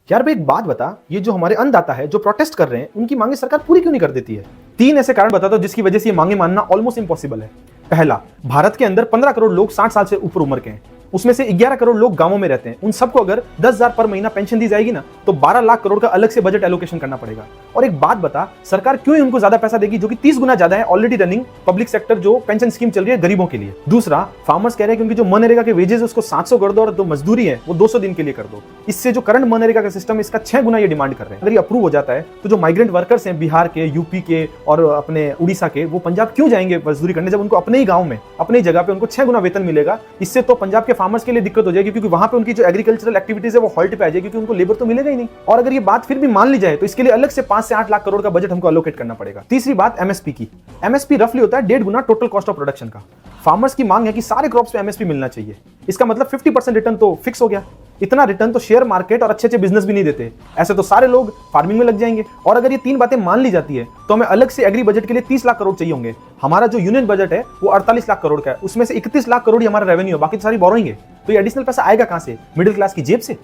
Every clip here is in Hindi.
यार भाई एक बात बता, ये जो हमारे अन्नदाता है जो प्रोटेस्ट कर रहे हैं, उनकी मांगे सरकार पूरी क्यों नहीं कर देती है? 3 ऐसे कारण बताता हूं जिसकी वजह से ये मांगे मानना ऑलमोस्ट इम्पॉसिबल है। पहला, भारत के अंदर 15 करोड़ लोग 60 साल से ऊपर उम्र के हैं, उसमें से 11 करोड़ लोग गांवों में रहते हैं। उन सबको अगर 10,000 पर महीना पेंशन दी जाएगी ना, तो 12 लाख करोड़ का अलग से बजट एलोकेशन करना पड़ेगा। और एक बात बता, सरकार क्यों उनको ज्यादा पैसा देगी जो कि 30 गुना ज्यादा है ऑलरेडी रनिंग पब्लिक सेक्टर जो पेंशन स्कीम चल रही है गरीबों के लिए। दूसरा, फार्मर्स कह रहे हैं कि उनकी जो मनरेगा के वेजेस उसको 700 कर दो और जो मजदूरी है वो 200 दिन के लिए कर दो। इससे जो करंट मनरेगा का सिस्टम इसका 6 गुना ये डिमांड कर रहे हैं। अगर ये अप्रूव हो जाता है तो जो माइग्रेंट वर्कर्स हैं बिहार के, यूपी के और अपने उड़ीसा के, वो पंजाब क्यों जाएंगे मजदूरी करने जब उनको अपने ही गांव में अपनी जगह पे उनको 6 गुना वेतन मिलेगा। इससे तो पंजाब के फार्मर्स के लिए दिक्कत हो जाएगी, क्योंकि वहां पे उनकी जो एग्रीकल्चरल एक्टिविटीज है वो हॉल्ट पे आ जाएगी, क्योंकि उनको लेबर तो मिलेगा ही नहीं। और अगर ये बात फिर भी मान ली जाए तो इसके लिए अलग से 5 से 8 लाख करोड़ का बजट हमको अलोकेट करना पड़ेगा। तीसरी बात, एमएसपी की। एमएसपी रफली होता है 1.5 गुना टोटल कॉस्ट ऑफ प्रोडक्शन का। फार्मर्स की मांग है कि सारे क्रॉप्स पे एमएसपी मिलना चाहिए। इसका मतलब 50% रिटर्न तो फिक्स हो गया। इतना रिटर्न तो शेयर मार्केट और अच्छे अच्छे बिजनेस भी नहीं देते। ऐसे तो सारे लोग फार्मिंग में लग जाएंगे। और अगर ये 3 बातें मान ली जाती है तो हमें अलग से एग्री बजट के लिए 30 लाख करोड़ चाहिए होंगे। हमारा जो यूनियन बजट है वो 48 लाख करोड़ का है, उसमें से 31 लाख करोड़ ही हमारा रेवेन्यू है, बाकी सारी बोरोइंग है। तो ये एडिशनल पैसा आएगा कहां से? मिडिल क्लास की जेब से।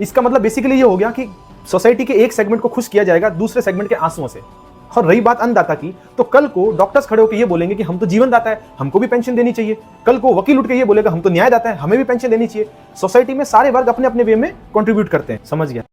इसका मतलब बेसिकली ये हो गया कि सोसाइटी के एक सेगमेंट को खुश किया जाएगा दूसरे सेगमेंट के आंसुओं से। और रही बात अन्नदाता की, तो कल को डॉक्टर्स खड़े होकर ये बोलेंगे कि हम तो जीवनदाता है, हमको भी पेंशन देनी चाहिए। कल को वकील उठ के ये बोलेगा हम तो न्यायदाता है, हमें भी पेंशन देनी चाहिए। सोसाइटी में सारे वर्ग अपने अपने वे में कंट्रीब्यूट करते हैं। समझ गया?